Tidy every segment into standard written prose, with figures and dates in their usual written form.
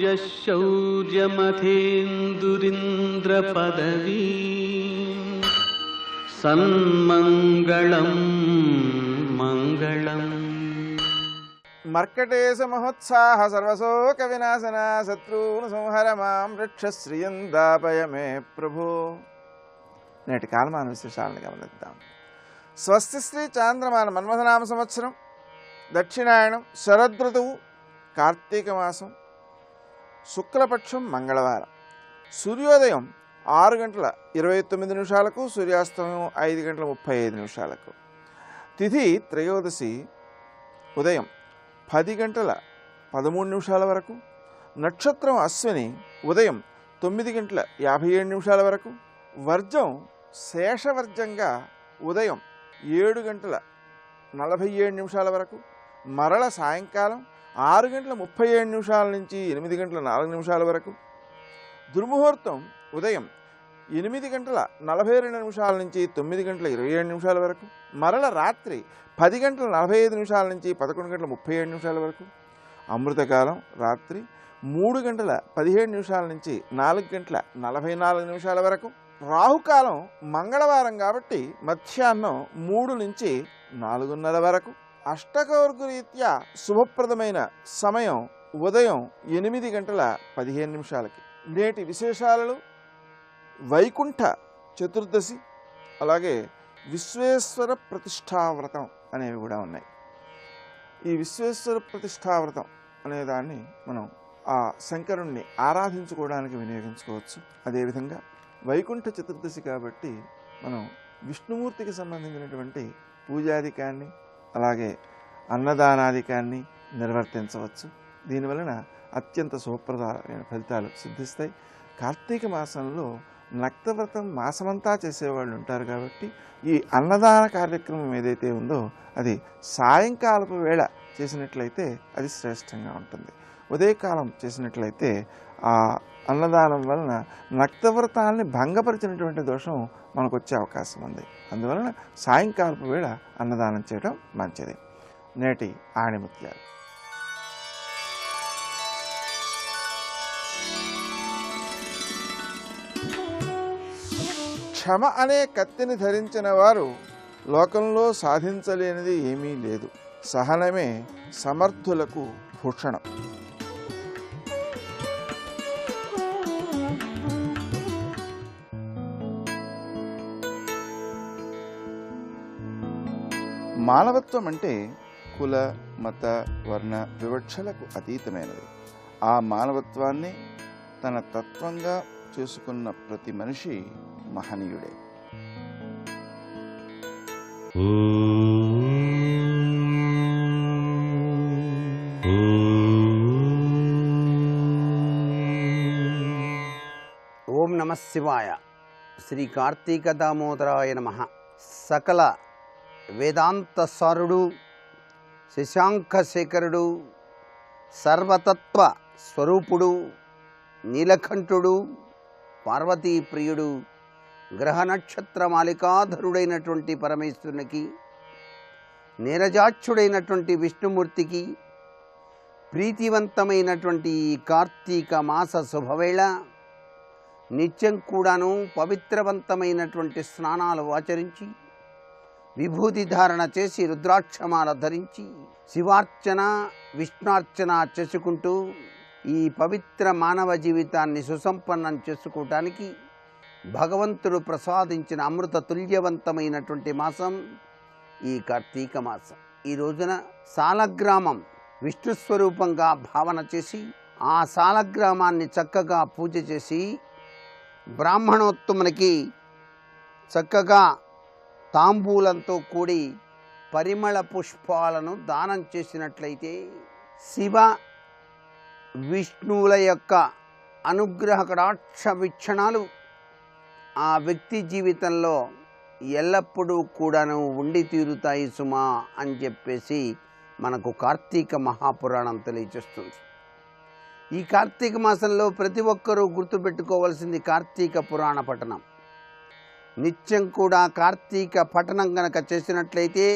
शौर्यमथेन्दुरिन्द्रपदवी सन्मङ्गलं मङ्गलम्। मर्कटेश महोत्साह सर्वशोक विनाशना शत्रून् संहर मां रक्ष श्रियं दापय मे प्रभो। నేటి కాలమాన విశేషాలను గమనిద్దాం. స్వస్తి శ్రీ చాంద్రమాన మన్మథనామ సంవత్సరం, దక్షిణాయనం, శరదృతువు, కార్తీక మాసం, శుక్లపక్షం, మంగళవారం. సూర్యోదయం 6:29 సూర్యాస్తమయం 5:35. తిథి త్రయోదశి ఉదయం 10:13 వరకు. నక్షత్రం అశ్విని ఉదయం 9:57 వరకు. వర్జం శేషవర్జంగా ఉదయం 7:47 వరకు. మరల సాయంకాలం 6:37 నుంచి 8:04 వరకు. దుర్ముహూర్తం ఉదయం 8:42 నుంచి 9:27 వరకు. మరల రాత్రి 10:45 నుంచి 11:37 వరకు. అమృతకాలం రాత్రి 3:17 నుంచి 4:44 వరకు. రాహుకాలం మంగళవారం కాబట్టి మధ్యాహ్నం 3 నుంచి 4:30 వరకు. అష్టకవర్గ రీత్యా శుభప్రదమైన సమయం ఉదయం 8:15. నేటి విశేషాలలో వైకుంఠ చతుర్దశి, అలాగే విశ్వేశ్వర ప్రతిష్టావ్రతం అనేవి కూడా ఉన్నాయి. ఈ విశ్వేశ్వర ప్రతిష్టావ్రతం అనే దాన్ని మనం ఆ శంకరుణ్ణి ఆరాధించుకోవడానికి వినియోగించుకోవచ్చు. అదేవిధంగా వైకుంఠ చతుర్దశి కాబట్టి మనం విష్ణుమూర్తికి సంబంధించినటువంటి పూజాధికాన్ని, అలాగే అన్నదానాధికాన్ని నిర్వర్తించవచ్చు. దీనివలన అత్యంత శుభప్రదమైన ఫలితాలు సిద్ధిస్తాయి. కార్తీక మాసంలో నక్తవ్రతం మాసమంతా చేసేవాళ్ళు ఉంటారు కాబట్టి ఈ అన్నదాన కార్యక్రమం ఏదైతే ఉందో అది సాయంకాలపు వేళ చేసినట్లయితే అది శ్రేష్టంగా ఉంటుంది. ఉదయకాలం చేసినట్లయితే ఆ అన్నదానం వలన నక్తవ్రతాన్ని భంగపరిచినటువంటి దోషం మనకు వచ్చే అవకాశం ఉంది. అందువలన సాయంకాలపు వేళ అన్నదానం చేయడం మంచిది. నేటి ఆణిముత్యాలు. క్షమ అనే కత్తిని ధరించిన వారు లోకంలో సాధించలేనిది ఏమీ లేదు. సహనమే సమర్థులకు భూషణం. మానవత్వం అంటే కుల, మత, వర్ణ వివక్షలకు అతీతమైనది. ఆ మానవత్వాన్ని తన తత్వంగా చేసుకున్న ప్రతి మనిషి మహనీయుడే. ఓం నమః శివాయ. శ్రీ కార్తీక దామోదరాయ నమః. సకల వేదాంత సారుడు, శశాంక శేఖరుడు, సర్వతత్వ స్వరూపుడు, నీలకంఠుడు, పార్వతీ ప్రియుడు, గ్రహ నక్షత్ర మాలికాధరుడైనటువంటి పరమేశ్వరునికి, నీరజాక్షుడైనటువంటి విష్ణుమూర్తికి ప్రీతివంతమైనటువంటి ఈ కార్తీక మాస శుభవేళ నిత్యం కూడాను పవిత్రవంతమైనటువంటి స్నానాలు ఆచరించి, విభూతి ధారణ చేసి, రుద్రాక్షమాల ధరించి, శివార్చన విష్ణార్చన చేసుకుంటూ ఈ పవిత్ర మానవ జీవితాన్ని సుసంపన్నం చేసుకోవటానికి భగవంతుడు ప్రసాదించిన అమృత తుల్యవంతమైనటువంటి మాసం ఈ కార్తీక మాసం. ఈ రోజున సాలగ్రామం విష్ణు స్వరూపంగా భావన చేసి, ఆ సాలగ్రామాన్ని చక్కగా పూజ చేసి, బ్రాహ్మణోత్తమునికి చక్కగా తాంబూలంతో కూడి పరిమళ పుష్పాలను దానం చేసినట్లయితే శివ విష్ణువుల యొక్క అనుగ్రహ కటాక్ష వీక్షణాలు ఆ వ్యక్తి జీవితంలో ఎల్లప్పుడూ కూడాను ఉండి తీరుతాయి సుమా అని చెప్పేసి మనకు కార్తీక మహాపురాణం తెలియజేస్తుంది. ఈ కార్తీక మాసంలో ప్రతి ఒక్కరూ గుర్తుపెట్టుకోవాల్సింది కార్తీక పురాణ పఠనం. నిత్యం కూడా కార్తీక పఠనం కనుక చేసినట్లయితే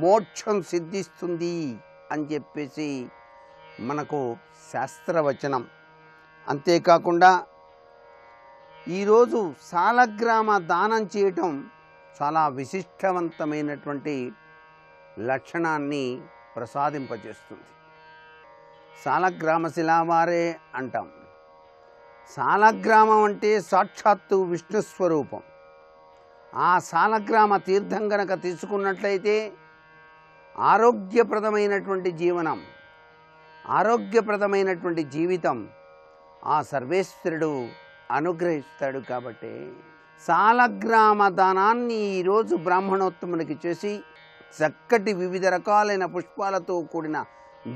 మోక్షం సిద్ధిస్తుంది అని చెప్పేసి మనకు శాస్త్రవచనం. అంతేకాకుండా ఈరోజు సాలగ్రామ దానం చేయటం చాలా విశిష్టవంతమైనటువంటి లక్షణాన్ని ప్రసాదింపజేస్తుంది. సాలగ్రామ శిలావారే అంటాం. సాలగ్రామం అంటే సాక్షాత్తు విష్ణు స్వరూపం. ఆ సాలగ్రామ తీర్థం గనక తీసుకున్నట్లయితే ఆరోగ్యప్రదమైనటువంటి జీవనం, ఆరోగ్యప్రదమైనటువంటి జీవితం ఆ సర్వేశ్వరుడు అనుగ్రహిస్తాడు. కాబట్టి సాలగ్రామ దానాన్ని ఈరోజు బ్రాహ్మణోత్తమునికి చేసి చక్కటి వివిధ రకాలైన పుష్పాలతో కూడిన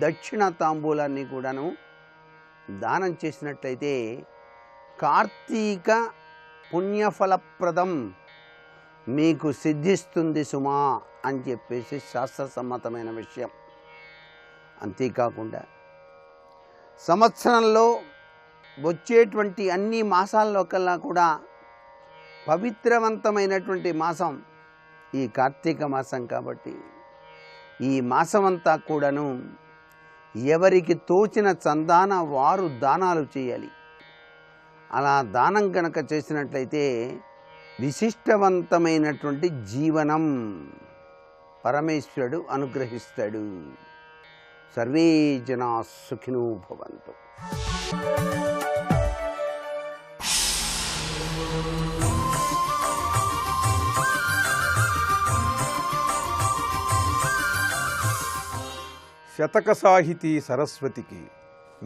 దక్షిణ తాంబూలాన్ని కూడాను దానం చేసినట్లయితే కార్తీక పుణ్యఫలప్రదం మీకు సిద్ధిస్తుంది సుమా అని చెప్పేసి శాస్త్రసమ్మతమైన విషయం. అంతేకాకుండా సంవత్సరంలో వచ్చేటువంటి అన్ని మాసాల్లో కల్లా కూడా పవిత్రవంతమైనటువంటి మాసం ఈ కార్తీక మాసం. కాబట్టి ఈ మాసమంతా కూడాను ఎవరికి తోచిన చందాన వారు దానాలు చేయాలి. అలా దానం కనుక చేసినట్లయితే విశిష్టవంతమైనటువంటి జీవనం పరమేశ్వరుడు అనుగ్రహిస్తాడు. సర్వే జనా సుఖినో భవంతు. శతక సాహితీ సరస్వతికి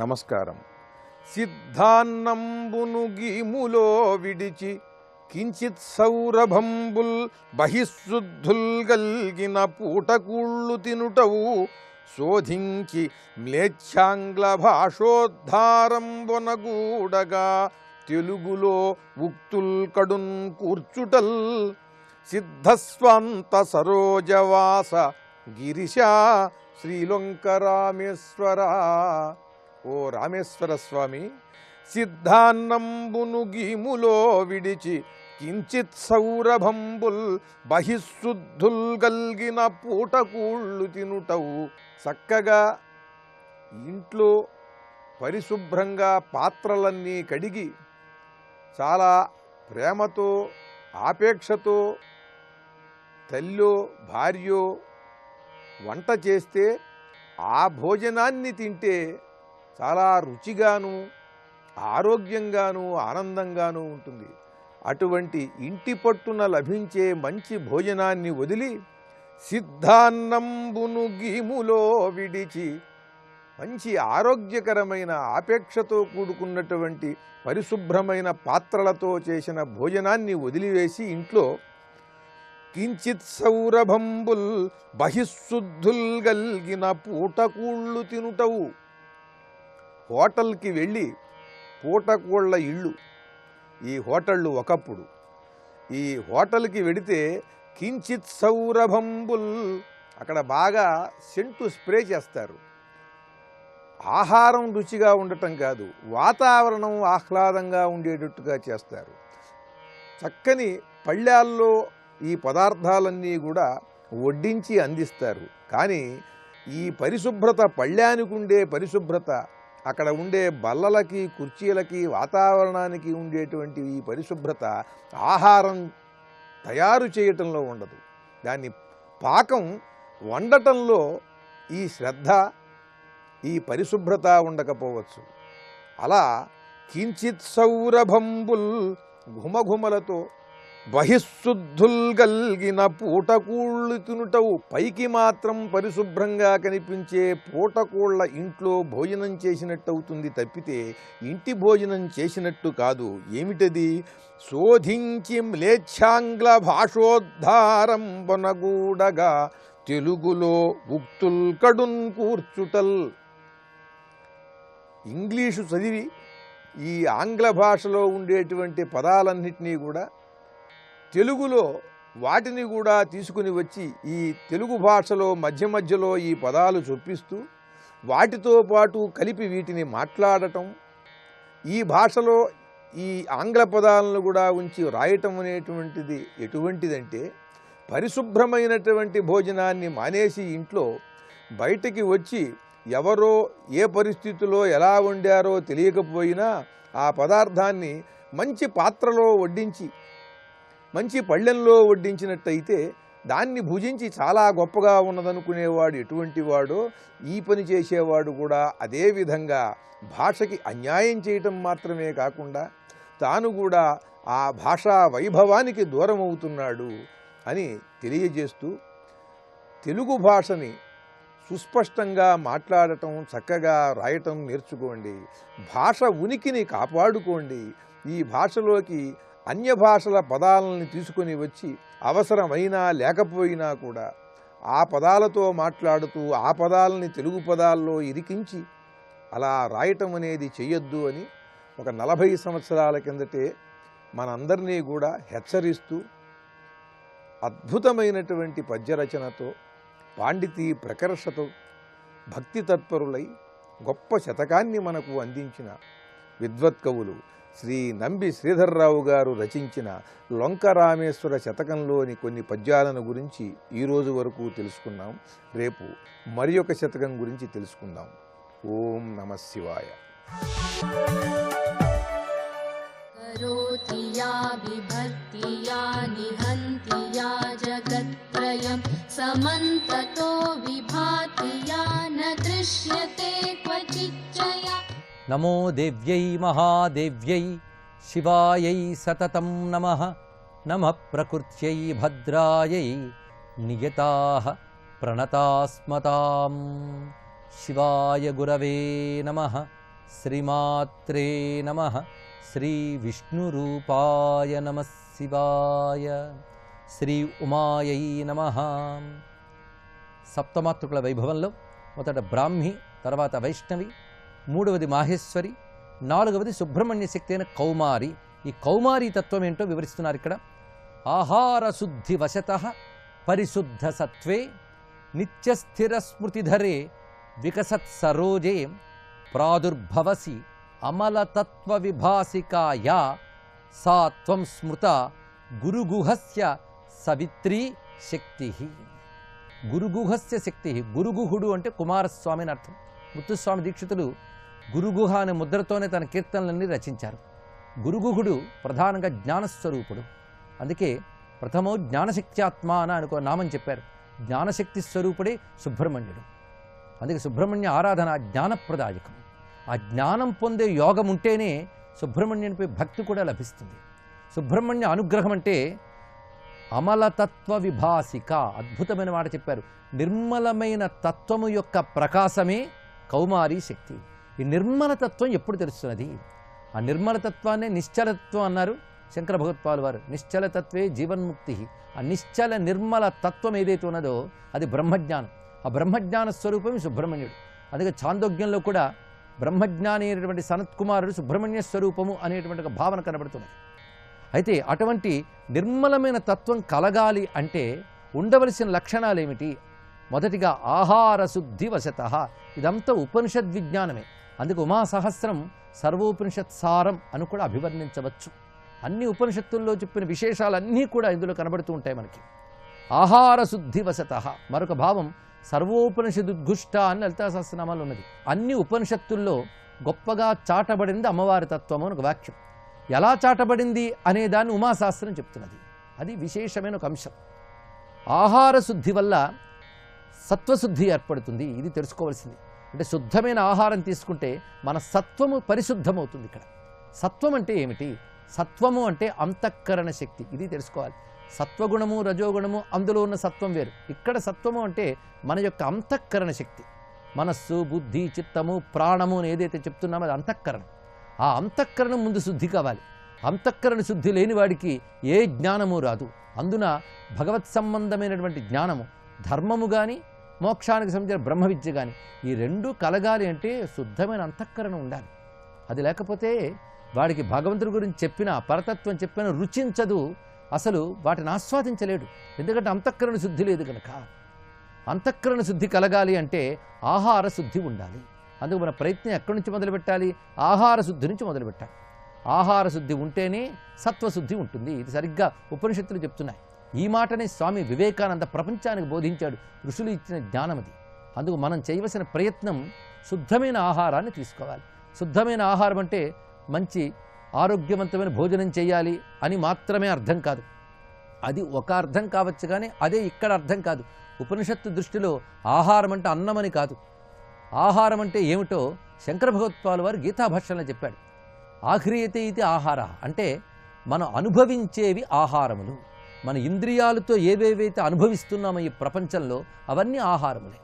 నమస్కారం. సిద్ధాన్నంబును గీములో విడిచి కించిత్ సౌరభంబుల్ బహిశుద్ధుల్ గల్గిన పూటకూళ్ళు తినుటవు శోధించి మ్లేచ్ఛాంగ్ల భాషోద్ధారంబొనగూడగా తెలుగులో ఉక్తుల్ కడున్ కూర్చుటల్ సిద్ధస్వాంత సరోజవాస గిరిశ శ్రీలంక రామేశ్వర. ఓ రామేశ్వర స్వామి, సిద్ధాన్నంబును గీములో విడిచి కించిత్ సౌరభంబుల్ బహిశుద్ధుల్ గల్గిన పూటకూళ్ళు తినుటవు. చక్కగా ఇంట్లో పరిశుభ్రంగా పాత్రలన్నీ కడిగి చాలా ప్రేమతో ఆపేక్షతో తల్లో భార్యో వంట చేస్తే ఆ భోజనాన్ని తింటే చాలా రుచిగాను ఆరోగ్యంగాను ఆనందంగాను ఉంటుంది. అటువంటి ఇంటి పట్టున లభించే మంచి భోజనాన్ని వదిలి సిద్ధాన్నంబును గీములో విడిచి మంచి ఆరోగ్యకరమైన ఆపేక్షతో కూడుకున్నటువంటి పరిశుభ్రమైన పాత్రలతో చేసిన భోజనాన్ని వదిలివేసి ఇంట్లో కించిత్ సౌరభంబుల్ బహిశుద్ధుల్ గల్గిన పూటకూళ్ళు తినుటవు. హోటల్కి వెళ్ళి పూటకూళ్ళ ఇళ్ళు, ఈ హోటళ్ళు ఒకప్పుడు, ఈ హోటల్కి వెడితే కించిత్ సౌరభంబుల్, అక్కడ బాగా సెంటు స్ప్రే చేస్తారు. ఆహారం రుచిగా ఉండటం కాదు, వాతావరణం ఆహ్లాదంగా ఉండేటట్టుగా చేస్తారు. చక్కని పళ్ళాల్లో ఈ పదార్థాలన్నీ కూడా వడ్డించి అందిస్తారు. కానీ ఈ పరిశుభ్రత, పళ్ళానికి ఉండే పరిశుభ్రత, అక్కడ ఉండే బల్లలకి కుర్చీలకి వాతావరణానికి ఉండేటువంటి ఈ పరిశుభ్రత ఆహారం తయారు చేయటంలో ఉండదు. దాన్ని పాకం వండటంలో ఈ శ్రద్ధ, ఈ పరిశుభ్రత ఉండకపోవచ్చు. అలా కించిత్ సౌరభంబుల్ ఘుమఘుమలతో బహిశుద్ధుల్ గల్గిన పూటకూళ్ళు తినుటవు. పైకి మాత్రం పరిశుభ్రంగా కనిపించే పూటకూళ్ళ ఇంట్లో భోజనం చేసినట్టవుతుంది తప్పితే ఇంటి భోజనం చేసినట్టు కాదు. ఏమిటది? శోధించి మ్లేచ్ఛాంగ్ల భాషోద్ధారం బొనగూడగా తెలుగులో ఉక్తుల్ కడున్ కూర్చుటల్. ఇంగ్లీషు చదివి ఈ ఆంగ్ల భాషలో ఉండేటువంటి పదాలన్నింటినీ కూడా తెలుగులో వాటిని కూడా తీసుకుని వచ్చి ఈ తెలుగు భాషలో మధ్య మధ్యలో ఈ పదాలు చొప్పిస్తూ వాటితో పాటు కలిపి వీటిని మాట్లాడటం, ఈ భాషలో ఈ ఆంగ్ల పదాలను కూడా ఉంచి రాయటం అనేటువంటిది ఎటువంటిదంటే, పరిశుభ్రమైనటువంటి భోజనాన్ని మానేసి ఇంట్లో బయటికి వచ్చి ఎవరో ఏ పరిస్థితిలో ఎలా వండారో తెలియకపోయినా ఆ పదార్థాన్ని మంచి పాత్రలో వడ్డించి మంచి పళ్ళెంలో వడ్డించినట్టయితే దాన్ని భుజించి చాలా గొప్పగా ఉన్నదనుకునేవాడు ఎటువంటి వాడో ఈ పని చేసేవాడు కూడా అదే విధంగా భాషకి అన్యాయం చేయటం మాత్రమే కాకుండా తాను కూడా ఆ భాషా వైభవానికి దూరం అవుతున్నాడు అని తెలియజేస్తూ తెలుగు భాషని సుస్పష్టంగా మాట్లాడటం, చక్కగా రాయటం నేర్చుకోండి. భాష ఉనికిని కాపాడుకోండి. ఈ భాషలోకి అన్య భాషల పదాలని తీసుకొని వచ్చి అవసరమైనా లేకపోయినా కూడా ఆ పదాలతో మాట్లాడుతూ ఆ పదాలని తెలుగు పదాల్లో ఇరికించి అలా రాయటం అనేది చెయ్యొద్దు అని ఒక 40 సంవత్సరాల కిందటే మనందరినీ కూడా హెచ్చరిస్తూ అద్భుతమైనటువంటి పద్యరచనతో పాండితీ ప్రకర్షతో భక్తి తత్పరులై గొప్ప శతకాన్ని మనకు అందించిన విద్వత్కవులు శ్రీ నంబి శ్రీధర్రావు గారు రచించిన లొంకరామేశ్వర శతకంలోని కొన్ని పద్యాలను గురించి ఈరోజు వరకు తెలుసుకున్నాం. రేపు మరి ఒక శతకం గురించి తెలుసుకుందాం. ఓం నమః శివాయ. करोति या विभक्ति या निहन्ति या जगत्त्रयं समन्ततो विभाति या न दृश्यते क्वचिच्चया. नमो देव्यै महादेव्यै शिवायै सततं नमः. नमः प्रकृत्यै भद्रायै नियताः प्रणतास्मतां. शिवाय गुरवे नमः. श्रीमात्रे नमः. శ్రీ విష్ణురూపాయ నమః శివాయ. శ్రీ ఉమాయై నమః. సప్తమాతృకుల వైభవంలో మొదట బ్రాహ్మి, తర్వాత వైష్ణవి, మూడవది మాహేశ్వరి, నాలుగవది సుబ్రహ్మణ్య శక్తి అయిన కౌమారి. ఈ కౌమారి తత్వం ఏంటో వివరిస్తున్నారు ఇక్కడ. ఆహార శుద్ధి వశతః పరిశుద్ధ సత్వే నిత్యస్థిర స్మృతిధరే వికసత్ సరోజే ప్రాదుర్భవసి అమలతత్వ విభాసికాయా సా త్వం స్మృత గురుగుహస్య సవిత్రీ శక్తి. గురుగుహస్య శక్తి. గురుగుహుడు అంటే కుమారస్వామి అని అర్థం. ముత్తుస్వామి దీక్షితులు గురుగుహ అనే ముద్రతోనే తన కీర్తనలన్నీ రచించారు. గురుగుహుడు ప్రధానంగా జ్ఞానస్వరూపుడు. అందుకే ప్రథమో జ్ఞానశక్త్యాత్మ అని అనుకో నామం చెప్పారు. జ్ఞానశక్తి స్వరూపుడే సుబ్రహ్మణ్యుడు. అందుకే సుబ్రహ్మణ్య ఆరాధన జ్ఞానప్రదాయకం. ఆ జ్ఞానం పొందే యోగం ఉంటేనే సుబ్రహ్మణ్యునిపై భక్తి కూడా లభిస్తుంది. సుబ్రహ్మణ్య అనుగ్రహం అంటే అమలతత్వ విభాసిక. అద్భుతమైన మాట చెప్పారు. నిర్మలమైన తత్వము యొక్క ప్రకాశమే కౌమారి శక్తి. ఈ నిర్మల తత్వం ఎప్పుడు తెలుస్తున్నది? ఆ నిర్మల తత్వాన్నే నిశ్చలతత్వం అన్నారు శంకర భగవత్పాల్ వారు. నిశ్చలతత్వే జీవన్ముక్తి. ఆ నిశ్చల నిర్మల తత్వం ఏదైతే ఉన్నదో అది బ్రహ్మజ్ఞానం. ఆ బ్రహ్మజ్ఞాన స్వరూపమే సుబ్రహ్మణ్యుడు. అందుకే చాందోగ్యంలో కూడా బ్రహ్మజ్ఞాని అయినటువంటి సనత్కుమారుడు సుబ్రహ్మణ్య స్వరూపము అనేటువంటి ఒక భావన కనబడుతున్నది. అయితే అటువంటి నిర్మలమైన తత్వం కలగాలి అంటే ఉండవలసిన లక్షణాలు ఏమిటి? మొదటిగా ఆహార శుద్ధి వశతః. ఇదంతా ఉపనిషద్ విజ్ఞానమే. అందుకే ఉమాసహస్రం సర్వోపనిషత్ సారం అని కూడా అభివర్ణించవచ్చు. అన్ని ఉపనిషత్తుల్లో చెప్పిన విశేషాలన్నీ కూడా ఇందులో కనబడుతూ ఉంటాయి మనకి. ఆహార శుద్ధి వశతః. మరొక భావం సర్వోపనిషదుద్ఘుష్ట అని లలితా సహస్రనామాలు ఉన్నది. అన్ని ఉపనిషత్తుల్లో గొప్పగా చాటబడింది అమ్మవారి తత్వము అని ఒక వాక్యం. ఎలా చాటబడింది అనే దాన్ని ఉమాశాస్త్రం చెప్తున్నది. అది విశేషమైన ఒక అంశం. ఆహార శుద్ధి వల్ల సత్వశుద్ధి ఏర్పడుతుంది. ఇది తెలుసుకోవాల్సింది. అంటే శుద్ధమైన ఆహారం తీసుకుంటే మన సత్వము పరిశుద్ధమవుతుంది. ఇక్కడ సత్వం అంటే ఏమిటి? సత్వము అంటే అంతఃకరణ శక్తి. ఇది తెలుసుకోవాలి. సత్వగుణము రజోగుణము అందులో ఉన్న సత్వం వేరు. ఇక్కడ సత్వము అంటే మన యొక్క అంతఃకరణ శక్తి. మనస్సు, బుద్ధి, చిత్తము, ప్రాణము అని ఏదైతే చెప్తున్నామో అది అంతఃకరణం. ఆ అంతఃకరణం ముందు శుద్ధి కావాలి. అంతఃకరణ శుద్ధి లేని వాడికి ఏ జ్ఞానము రాదు. అందున భగవత్ సంబంధమైనటువంటి జ్ఞానము, ధర్మము కానీ మోక్షానికి సంబంధించిన బ్రహ్మ విద్య కానీ ఈ రెండూ కలగాలి అంటే శుద్ధమైన అంతఃకరణ ఉండాలి. అది లేకపోతే వాడికి భగవంతుడి గురించి చెప్పినా పరతత్వం చెప్పినా రుచించదు. అసలు వాటిని ఆస్వాదించలేడు. ఎందుకంటే అంతఃకరణ శుద్ధి లేదు కనుక. అంతఃకరణ శుద్ధి కలగాలి అంటే ఆహార శుద్ధి ఉండాలి. అందుకు మన ప్రయత్నం ఎక్కడి నుంచి మొదలుపెట్టాలి? ఆహార శుద్ధి నుంచి మొదలుపెట్టాలి. ఆహార శుద్ధి ఉంటేనే సత్వశుద్ధి ఉంటుంది. ఇది సరిగ్గా ఉపనిషత్తులు చెప్తున్నాయి. ఈ మాటనే స్వామి వివేకానంద ప్రపంచానికి బోధించాడు. ఋషులు ఇచ్చిన జ్ఞానం అది. అందుకు మనం చేయవలసిన ప్రయత్నం శుద్ధమైన ఆహారాన్ని తీసుకోవాలి. శుద్ధమైన ఆహారం అంటే మంచి ఆరోగ్యవంతమైన భోజనం చేయాలి అని మాత్రమే అర్థం కాదు. అది ఒక అర్థం కావచ్చు, కానీ అదే ఇక్కడ అర్థం కాదు. ఉపనిషత్తు దృష్టిలో ఆహారం అంటే అన్నమని కాదు. ఆహారం అంటే ఏమిటో శంకర భగవత్పాలు వారు గీతాభాష్యంలో చెప్పాడు. ఆఖ్రియతే ఇది ఆహార అంటే మనం అనుభవించేవి ఆహారములు. మన ఇంద్రియాలతో ఏవేవైతే అనుభవిస్తున్నామో ఈ ప్రపంచంలో అవన్నీ ఆహారములే.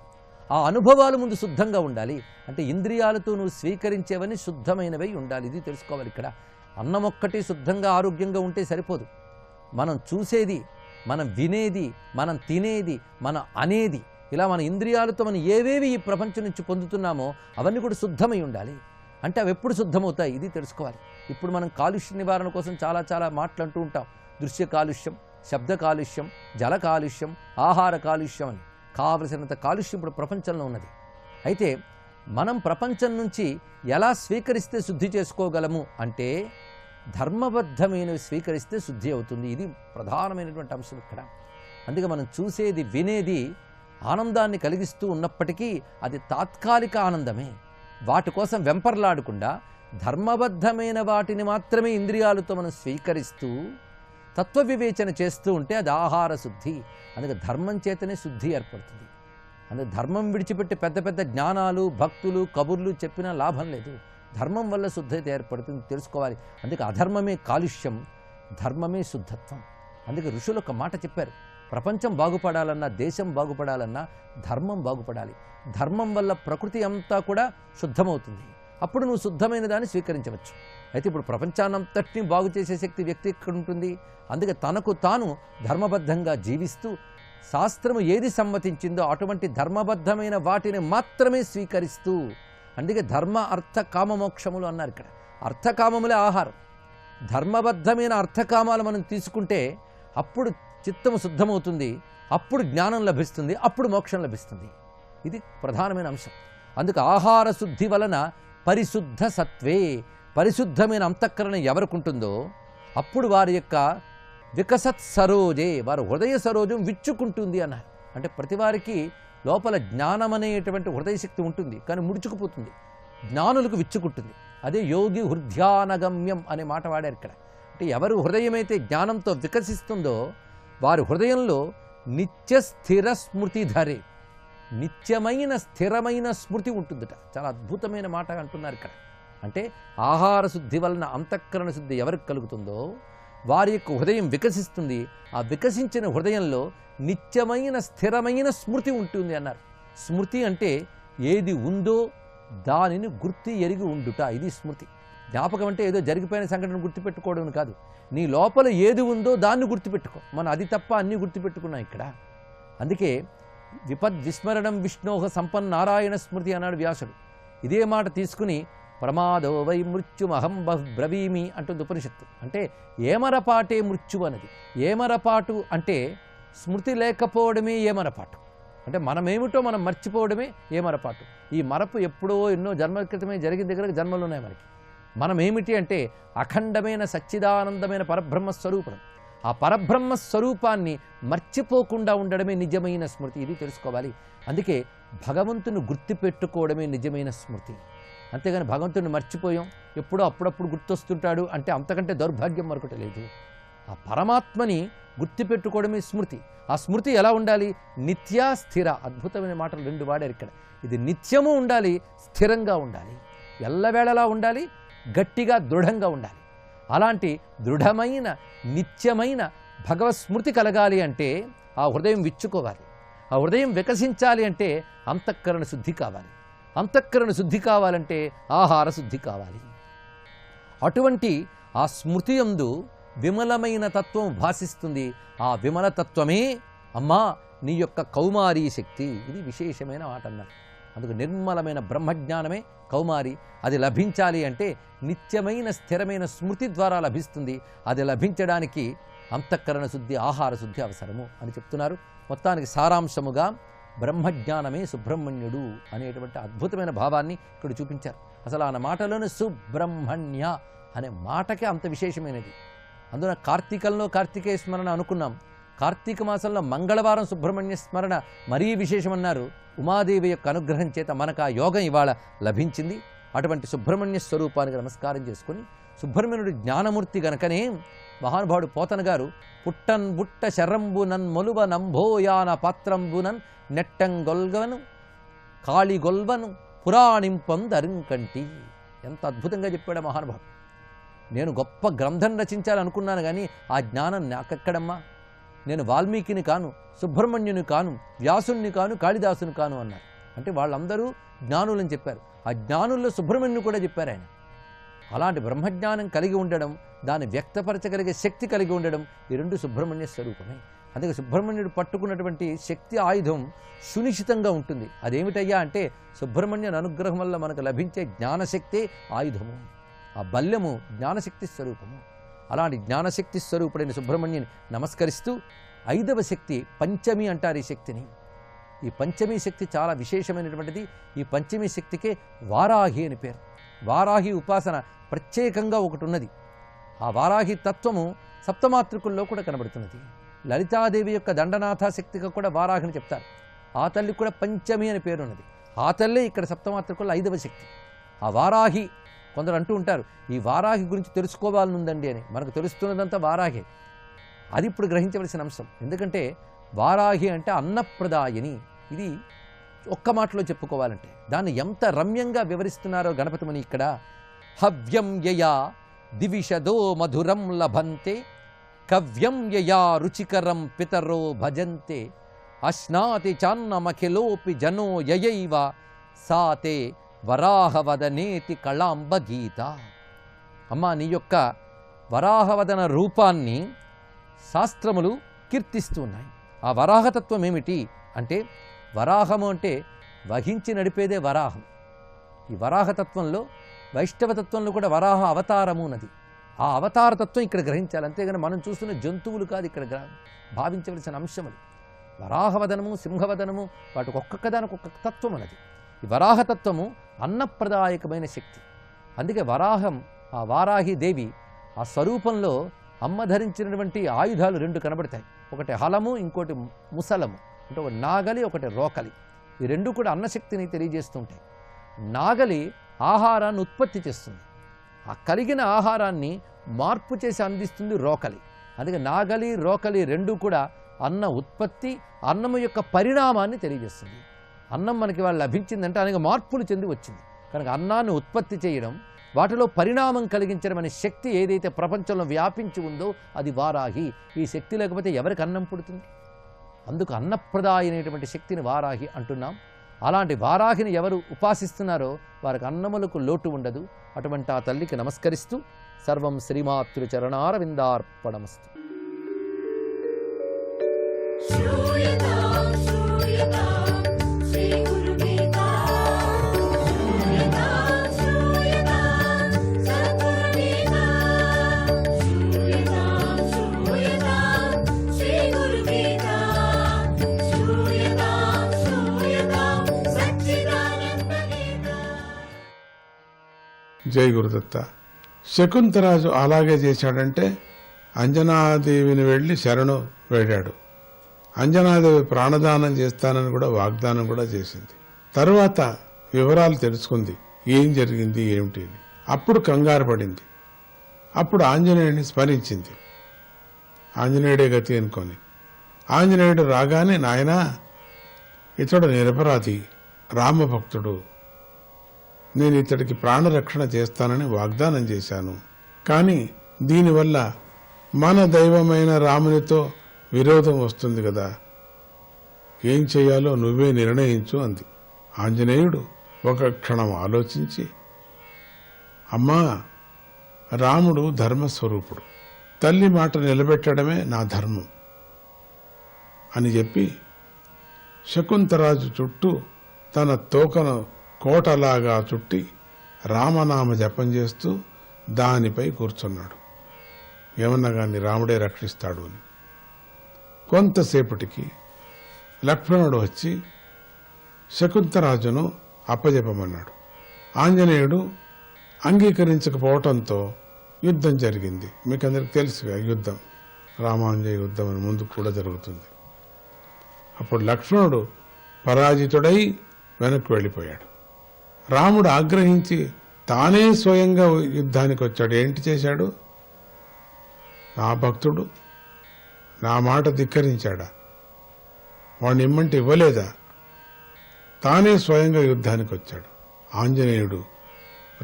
ఆ అనుభవాలు ముందు శుద్ధంగా ఉండాలి. అంటే ఇంద్రియాలతో నువ్వు స్వీకరించేవన్నీ శుద్ధమైనవై ఉండాలి. ఇది తెలుసుకోవాలి. ఇక్కడ అన్నం ఒక్కటి శుద్ధంగా ఆరోగ్యంగా ఉంటే సరిపోదు. మనం చూసేది, మనం వినేది, మనం తినేది, మనం అనేది, ఇలా మన ఇంద్రియాలతో మనం ఏవేవి ఈ ప్రపంచం నుంచి పొందుతున్నామో అవన్నీ కూడా శుద్ధమై ఉండాలి. అంటే అవి ఎప్పుడు శుద్ధమవుతాయి ఇది తెలుసుకోవాలి. ఇప్పుడు మనం కాలుష్య నివారణ కోసం చాలా మాట్లాడుతూ ఉంటాం. దృశ్య కాలుష్యం, శబ్ద కాలుష్యం, జల కాలుష్యం, ఆహార కాలుష్యం అని కావలసినంత కాలుష్యం ఇప్పుడు ప్రపంచంలో ఉన్నది. అయితే మనం ప్రపంచం నుంచి ఎలా స్వీకరిస్తే శుద్ధి చేసుకోగలము అంటే ధర్మబద్ధమైనవి స్వీకరిస్తే శుద్ధి అవుతుంది. ఇది ప్రధానమైనటువంటి అంశం ఇక్కడ. అందుకే మనం చూసేది, వినేది ఆనందాన్ని కలిగిస్తూ ఉన్నప్పటికీ అది తాత్కాలిక ఆనందమే. వాటి కోసం వెంపర్లాడకుండా ధర్మబద్ధమైన వాటిని మాత్రమే ఇంద్రియాలతో మనం స్వీకరిస్తూ తత్వ వివేచన చేస్తూ ఉంటే అది ఆహార శుద్ధి. అందుకే ధర్మం చేతనే శుద్ధి ఏర్పడుతుంది. అందుకే ధర్మం విడిచిపెట్టి పెద్ద జ్ఞానాలు, భక్తులు, కబుర్లు చెప్పినా లాభం లేదు. ధర్మం వల్ల శుద్ధత ఏర్పడుతుంది తెలుసుకోవాలి. అందుకే అధర్మమే కాలుష్యం, ధర్మమే శుద్ధత్వం. అందుకే ఋషులు ఒక మాట చెప్పారు, ప్రపంచం బాగుపడాలన్నా, దేశం బాగుపడాలన్నా ధర్మం బాగుపడాలి. ధర్మం వల్ల ప్రకృతి అంతా కూడా శుద్ధమవుతుంది. అప్పుడు నువ్వు శుద్ధమైన దాన్ని స్వీకరించవచ్చు. అయితే ఇప్పుడు ప్రపంచాన్నంతటిని బాగు చేసే శక్తి వ్యక్తి ఎక్కడ ఉంటుంది? అందుకే తనకు తాను ధర్మబద్ధంగా జీవిస్తూ శాస్త్రము ఏది సమ్మతించిందో అటువంటి ధర్మబద్ధమైన వాటిని మాత్రమే స్వీకరిస్తూ, అందుకే ధర్మ అర్థ కామ మోక్షములు అన్నారు. ఇక్కడ అర్థకామములే ఆహారం. ధర్మబద్ధమైన అర్థకామాలు మనం తీసుకుంటే అప్పుడు చిత్తము శుద్ధమవుతుంది, అప్పుడు జ్ఞానం లభిస్తుంది, అప్పుడు మోక్షం లభిస్తుంది. ఇది ప్రధానమైన అంశం. అందుకు ఆహార శుద్ధి వలన పరిశుద్ధ సత్వే, పరిశుద్ధమైన అంతఃకరణ ఎవరికి ఉంటుందో అప్పుడు వారి యొక్క వికసత్ సరోజే, వారి హృదయ సరోజం విచ్చుకుంటుంది అన్నారు. అంటే ప్రతివారికి లోపల జ్ఞానం అనేటువంటి హృదయ శక్తి ఉంటుంది, కానీ ముడుచుకుపోతుంది. జ్ఞానులకు విచ్చుకుంటుంది. అదే యోగి హృదయానగమ్యం అనే మాట వాడారు ఇక్కడ. అంటే ఎవరు హృదయమైతే జ్ఞానంతో వికసిస్తుందో వారి హృదయంలో నిత్య స్థిర స్మృతి ధరే, నిత్యమైన స్థిరమైన స్మృతి ఉంటుందట. చాలా అద్భుతమైన మాట అంటున్నారు ఇక్కడ. అంటే ఆహార శుద్ధి వలన అంతఃకరణ శుద్ధి ఎవరికి కలుగుతుందో వారి యొక్క హృదయం వికసిస్తుంది. ఆ వికసించిన హృదయంలో నిత్యమైన స్థిరమైన స్మృతి ఉంటుంది అన్నారు. స్మృతి అంటే ఏది ఉందో దానిని గుర్తి ఎరిగి ఉండుట, ఇది స్మృతి. జ్ఞాపకం అంటే ఏదో జరిగిపోయిన సంఘటన గుర్తుపెట్టుకోవడం కాదు. నీ లోపల ఏది ఉందో దాన్ని గుర్తుపెట్టుకో. మనం అది తప్ప అన్నీ గుర్తుపెట్టుకున్నాం ఇక్కడ. అందుకే విస్మరణం విష్ణోహ సంపన్నారాయణ స్మృతి అన్నాడు వ్యాసుడు. ఇదే మాట తీసుకుని ప్రమాదో వై మృత్యుమహం బ్రవీమి అంటుంది ఉపనిషత్తు. అంటే ఏమరపాటే మృత్యు అన్నది. ఏమరపాటు అంటే స్మృతి లేకపోవడమే ఏమరపాటు. అంటే మనమేమిటో మనం మర్చిపోవడమే ఏమరపాటు. ఈ మరపు ఎప్పుడో ఎన్నో జన్మల క్రితమే జరిగిన దగ్గర జన్మలు ఉన్నాయి మనకి. మనం ఏమిటి అంటే అఖండమైన సచ్చిదానందమైన పరబ్రహ్మ స్వరూపం. ఆ పరబ్రహ్మ స్వరూపాన్ని మర్చిపోకుండా ఉండడమే నిజమైన స్మృతి. ఇది తెలుసుకోవాలి. అందుకే భగవంతుని గుర్తుపెట్టుకోవడమే నిజమైన స్మృతి. అంతేగాని భగవంతుని మర్చిపోయాం, ఎప్పుడో అప్పుడప్పుడు గుర్తొస్తుంటాడు అంటే అంతకంటే దౌర్భాగ్యం మరొకటి లేదు. ఆ పరమాత్మని గుర్తుపెట్టుకోవడమే స్మృతి. ఆ స్మృతి ఎలా ఉండాలి? నిత్య స్థిర. అద్భుతమైన మాటలు రెండు వాడారు ఇక్కడ. ఇది నిత్యము ఉండాలి, స్థిరంగా ఉండాలి, ఎల్లవేళలా ఉండాలి, గట్టిగా దృఢంగా ఉండాలి. అలాంటి దృఢమైన నిత్యమైన భగవత్ స్మృతి కలగాలి అంటే ఆ హృదయం విచ్చుకోవాలి. ఆ హృదయం వికసించాలి అంటే అంతఃకరణ శుద్ధి కావాలి. అంతఃకరణ శుద్ధి కావాలంటే ఆహార శుద్ధి కావాలి. అటువంటి ఆ స్మృతి యందు విమలమైన తత్వం భాసిస్తుంది. ఆ విమలతత్వమే అమ్మా నీ యొక్క కౌమారీ శక్తి. ఇది విశేషమైన మాట అన్నారు. అందుకు నిర్మలమైన బ్రహ్మజ్ఞానమే కౌమారి. అది లభించాలి అంటే నిత్యమైన స్థిరమైన స్మృతి ద్వారా లభిస్తుంది. అది లభించడానికి అంతఃకరణ శుద్ధి, ఆహార శుద్ధి అవసరము అని చెప్తున్నారు. మొత్తానికి సారాంశముగా బ్రహ్మజ్ఞానమే సుబ్రహ్మణ్యుడు అనేటువంటి అద్భుతమైన భావాన్ని ఇక్కడ చూపించారు. అసలు ఆ మాటలోనే సుబ్రహ్మణ్య అనే మాటకే అంత విశేషమైనది. అందున కార్తీకంలో కార్తీకేయ స్మరణ అనుకున్నాం. కార్తీక మాసంలో మంగళవారం సుబ్రహ్మణ్య స్మరణ మరీ విశేషమన్నారు. ఉమాదేవి యొక్క అనుగ్రహం చేత మనకు ఆ యోగం ఇవాళ లభించింది. అటువంటి సుబ్రహ్మణ్య స్వరూపానికి నమస్కారం చేసుకుని, సుబ్రహ్మణ్యుడు జ్ఞానమూర్తి గనకనే మహానుభావుడు పోతన గారు పుట్టన్ బుట్ట శరంబునన్ మొలువ నంభోయాన పాత్రంబునన్ నెట్టంగొల్గను కాళిగొల్వను పురాణింపందరింకంటి. ఎంత అద్భుతంగా చెప్పాడు మహానుభావుడు. నేను గొప్ప గ్రంథం రచించాలనుకున్నాను కానీ ఆ జ్ఞానం నాకెక్కడమ్మా. నేను వాల్మీకిని కాను, సుబ్రహ్మణ్యుని కాను, వ్యాసుని కాను, కాళిదాసుని కాను అన్నారు. అంటే వాళ్ళందరూ జ్ఞానులని చెప్పారు. ఆ జ్ఞానుల్లో సుబ్రహ్మణ్యుని కూడా చెప్పారు ఆయన. అలాంటి బ్రహ్మజ్ఞానం కలిగి ఉండడం, దాన్ని వ్యక్తపరచగలిగే శక్తి కలిగి ఉండడం, ఈ రెండు సుబ్రహ్మణ్య స్వరూపమే. అందుకే సుబ్రహ్మణ్యుడు పట్టుకున్నటువంటి శక్తి ఆయుధం సునిశ్చితంగా ఉంటుంది. అదేమిటయ్యా అంటే సుబ్రహ్మణ్యుని అనుగ్రహం వల్ల మనకు లభించే జ్ఞానశక్తే ఆయుధము. ఆ బల్యము జ్ఞానశక్తి స్వరూపము. అలాంటి జ్ఞానశక్తి స్వరూపుడైన సుబ్రహ్మణ్యుని నమస్కరిస్తూ, 5వ శక్తి పంచమి అంటారు ఈ శక్తిని. ఈ పంచమీ శక్తి చాలా విశేషమైనటువంటిది. ఈ పంచమీ శక్తికే వారాహి అని పేరు. వారాహి ఉపాసన ప్రత్యేకంగా ఒకటి ఉన్నది. ఆ వారాహి తత్వము సప్తమాతృకుల్లో కూడా కనబడుతున్నది. లలితాదేవి యొక్క దండనాథ శక్తిగా కూడా వారాహిని చెప్తారు. ఆ తల్లికి కూడా పంచమి అని పేరున్నది. ఆ తల్లే ఇక్కడ సప్తమాతృకుల్లో 5వ శక్తి. ఆ వారాహి, కొందరు అంటూ ఉంటారు ఈ వారాహి గురించి తెలుసుకోవాలనుందండి అని. మనకు తెలుస్తున్నదంతా వారాహి. అది ఇప్పుడు గ్రహించవలసిన అంశం. ఎందుకంటే వారాహి అంటే అన్నప్రదాయిని. ఇది ఒక్క మాటలో చెప్పుకోవాలంటే దాన్ని ఎంత రమ్యంగా వివరిస్తున్నారో గణపతి ముని ఇక్కడ. హవ్యం యయా దివిషదో మధురం లభంతే కవ్యం యయా రుచికరం పితరో భజంతే అశ్నాతి చాన్నమఖిలోపి జనో యయైవ సాతే వరాహవదనేతి కళాంబ గీత. అమ్మా, నీ యొక్క వరాహవదన రూపాన్ని శాస్త్రములు కీర్తిస్తూ ఉన్నాయి. ఆ వరాహతత్వం ఏమిటి అంటే, వరాహము అంటే వహించి నడిపేదే వరాహం. ఈ వరాహతత్వంలో వైష్ణవతత్వంలో కూడా వరాహ అవతారము ఉన్నది. ఆ అవతారతత్వం ఇక్కడ గ్రహించాలి. అంతేగాని మనం చూస్తున్న జంతువులు కాదు ఇక్కడ భావించవలసిన అంశములు. వరాహవదనము, సింహవదనము, వాటికి ఒక్కొక్కదానికి ఒక్కొక్క తత్వం ఉన్నది. ఈ వరాహతత్వము అన్నప్రదాయకమైన శక్తి. అందుకే వరాహం, ఆ వారాహి దేవి ఆ స్వరూపంలో అమ్మ ధరించినటువంటి ఆయుధాలు 2 కనబడతాయి. ఒకటి హలము, ఇంకోటి ముసలము. అంటే ఒక నాగలి, ఒకటి రోకలి. ఈ 2 కూడా అన్నశక్తిని తెలియజేస్తుంటాయి. నాగలి ఆహారాన్ని ఉత్పత్తి చేస్తుంది. ఆ కలిగిన ఆహారాన్ని మార్పు చేసి అందిస్తుంది రోకలి. అందుకే నాగలి, రోకలి 2 కూడా అన్న ఉత్పత్తి, అన్నము యొక్క పరిణామాన్ని తెలియజేస్తుంది. అన్నం మనకి వాళ్ళు లభించిందంటే అనేక మార్పులు చెంది వచ్చింది కనుక అన్నాన్ని ఉత్పత్తి చేయడం, వాటిలో పరిణామం కలిగించడం అనే శక్తి ఏదైతే ప్రపంచంలో వ్యాపించి ఉందో అది వారాహి. ఈ శక్తి లేకపోతే ఎవరికి అన్నం పుడుతుంది? అందుకు అన్నప్రదాయ అనేటువంటి శక్తిని వారాహి అంటున్నాం. అలాంటి వారాహిని ఎవరు ఉపాసిస్తున్నారో వారికి అన్నములకు లోటు ఉండదు. అటువంటి ఆ తల్లికి నమస్కరిస్తూ సర్వం శ్రీమాతృ చరణారవిందార్పణమస్తు. జై గురుదత్త. శకుంతరాజు అలాగే చేశాడంటే అంజనాదేవిని వెళ్ళి శరణు వేడాడు. అంజనాదేవి ప్రాణదానం చేస్తానని కూడా వాగ్దానం కూడా చేసింది. తరువాత వివరాలు తెలుసుకుంది, ఏం జరిగింది ఏమిటి. అప్పుడు కంగారు పడింది. అప్పుడు ఆంజనేయుడిని స్మరించింది. ఆంజనేయుడే గతి అనుకొని ఆంజనేయుడు రాగానే, నాయనా ఇతడు నిరపరాధి, రామభక్తుడు, నేను ఇతడికి ప్రాణరక్షణ చేస్తానని వాగ్దానం చేశాను. కానీ దీనివల్ల మన దైవమైన రామునితో విరోధం వస్తుంది కదా, ఏం చేయాలో నువ్వే నిర్ణయించు అంది. ఆంజనేయుడు ఒక క్షణం ఆలోచించి, అమ్మా, రాముడు ధర్మస్వరూపుడు, తల్లి మాట నిలబెట్టడమే నా ధర్మం అని చెప్పి శకుంతరాజు చుట్టూ తన తోకను కోటలాగా చుట్టి రామనామ జపం చేస్తూ దానిపై కూర్చున్నాడు. ఏమన్నా కానీ రాముడే రక్షిస్తాడు అని. కొంతసేపటికి లక్ష్మణుడు వచ్చి శకుంతరాజును అప్పజెప్పమన్నాడు. ఆంజనేయుడు అంగీకరించకపోవటంతో యుద్ధం జరిగింది. మీకు అందరికి తెలుసుగా యుద్ధం, రామాంజయ యుద్ధం అని ముందు కూడా జరుగుతుంది. అప్పుడు లక్ష్మణుడు పరాజితుడై వెనక్కి వెళ్ళిపోయాడు. రాముడు ఆగ్రహించి తానే స్వయంగా యుద్ధానికి వచ్చాడు. ఏంటి చేశాడు? నా భక్తుడు నా మాట ధిక్కరించాడా? వాడిని ఇమ్మంటే ఇవ్వలేదా? తానే స్వయంగా యుద్ధానికి వచ్చాడు. ఆంజనేయుడు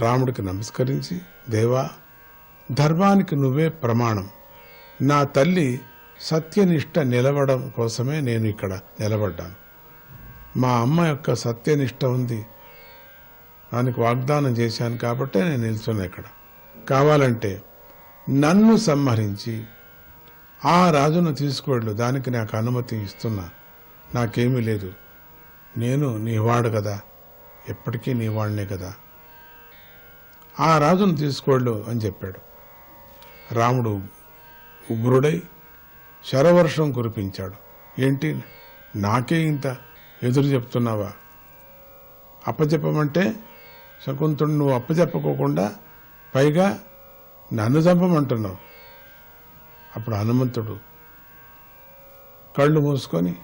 రాముడికి నమస్కరించి, దేవా, ధర్మానికి నువ్వే ప్రమాణం. నా తల్లి సత్యనిష్ట నిలవడం కోసమే నేను ఇక్కడ నిలబడ్డాను. మా అమ్మ యొక్క సత్యనిష్ట ఉంది, దానికి వాగ్దానం చేశాను కాబట్టే నేను నిల్చున్నా ఇక్కడ. కావాలంటే నన్ను సంహరించి ఆ రాజును తీసుకువెళ్ళు, దానికి నాకు అనుమతి ఇస్తున్నా. నాకేమీ లేదు, నేను నీవాడు కదా, ఎప్పటికీ నీవాడినే కదా. ఆ రాజును తీసుకువెళ్ళు అని చెప్పాడు. రాముడు ఉగ్రుడై శరవర్షం కురిపించాడు. ఏంటి, నాకే ఇంత ఎదురు చెప్తున్నావా? అప్పచెప్పమంటే శకుంతుడు నువ్వు అప్పచెప్పకోకుండా పైగా నన్ను చంపమంటున్నావు. అప్పుడు హనుమంతుడు కళ్ళు మూసుకొని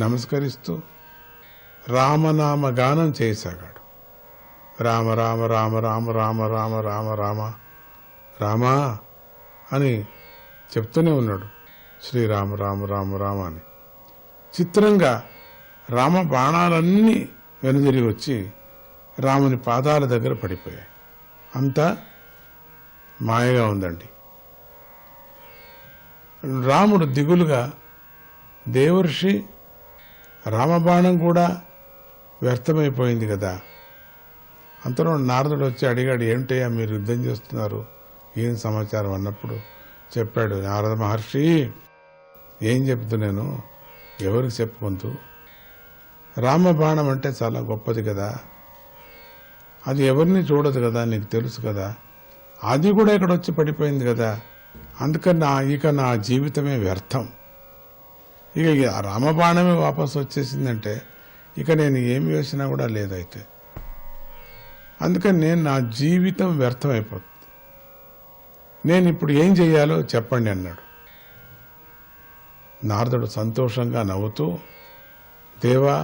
నమస్కరిస్తూ రామనామ గానం చేయసాగాడు. రామ రామ రామ రామ రామ రామ రామ రామ రామా అని చెప్తూనే ఉన్నాడు. శ్రీరామ రామ రామ రామ అని. చిత్రంగా రామ బాణాలన్నీ వెనుదిరిగి వచ్చి రాముని పాదాల దగ్గర పడిపోయాయి. అంతా మాయగా ఉందండి. రాముడు దిగులుగా, దేవర్షి రామబాణం కూడా వ్యర్థమైపోయింది కదా. అంతలో నారదుడు వచ్చి అడిగాడు, ఏమిటయ్యా మీరు యుద్ధం చేస్తున్నారు, ఏం సమాచారం అన్నప్పుడు చెప్పాడు, నారద మహర్షి ఏం చెప్తూ నేను ఎవరికి చెప్పుకుంటూ, రామబాణం అంటే చాలా గొప్పది కదా, అది ఎవరిని చూడదు కదా, నీకు తెలుసు కదా, అది కూడా ఇక్కడ వచ్చి పడిపోయింది కదా, అందుకని ఇక నా జీవితమే వ్యర్థం. ఇక రామబాణమే వాపసు వచ్చేసిందంటే ఇక నేను ఏమి వేసినా కూడా లేదైతే, అందుకని నేను నా జీవితం వ్యర్థమైపోతుంది, నేను ఇప్పుడు ఏం చెయ్యాలో చెప్పండి అన్నాడు. నారదుడు సంతోషంగా నవ్వుతూ, దేవా,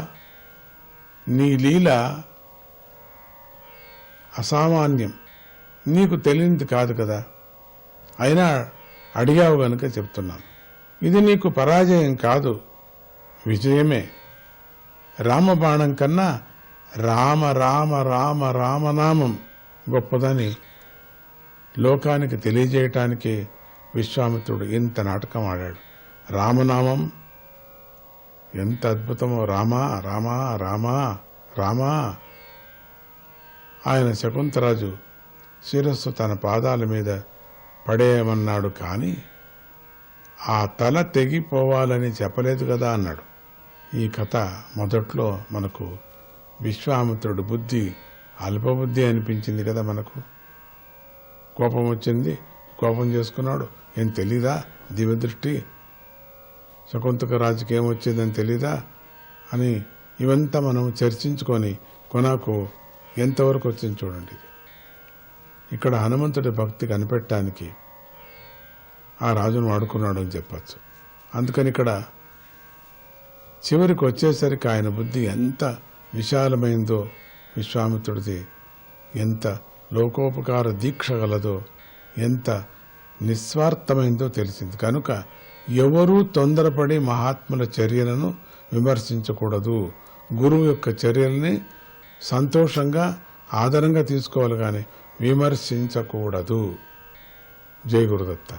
నీ లీల అసామాన్యం, నీకు తెలియనిది కాదు కదా, అయినా అడిగావు గనుక చెప్తున్నాను. ఇది నీకు పరాజయం కాదు, విజయమే. రామబాణం కన్నా రామ రామ రామ రామనామం గొప్పదని లోకానికి తెలియజేయటానికి విశ్వామిత్రుడు ఇంత నాటకం ఆడాడు. రామనామం ఎంత అద్భుతమో, రామా రామా రామా రామా. ఆయన శకుంతరాజు శిరస్సు తన పాదాల మీద పడేయమన్నాడు, కానీ ఆ తల తెగిపోవాలని చెప్పలేదు కదా అన్నాడు. ఈ కథ మొదట్లో మనకు విశ్వామిత్రుడు బుద్ధి అల్పబుద్ధి అనిపించింది కదా, మనకు కోపం వచ్చింది, కోపం చేసుకున్నాడు, ఏం తెలీదా దివ్యదృష్టి, శకుంతక రాజుకి ఏమొచ్చేదని తెలీదా అని ఇవంతా మనం చర్చించుకొని కొనకు ఎంతవరకు వచ్చింది చూడండి. ఇక్కడ హనుమంతుడి భక్తి కనిపెట్టడానికి ఆ రాజును వాడుకున్నాడు అని చెప్పచ్చు. అందుకని ఇక్కడ చివరికి వచ్చేసరికి ఆయన బుద్ధి ఎంత విశాలమైందో, విశ్వామిత్రుడిది ఎంత లోకోపకార దీక్ష గలదో, ఎంత నిస్వార్థమైందో తెలిసింది. కనుక ఎవరూ తొందరపడి మహాత్ముల చర్యలను విమర్శించకూడదు, గురువు యొక్క చర్యల్ని సంతోషంగా ఆదరంగా తీసుకోవాలి, కానీ విమర్శించకూడదు. జై గురుదత్త.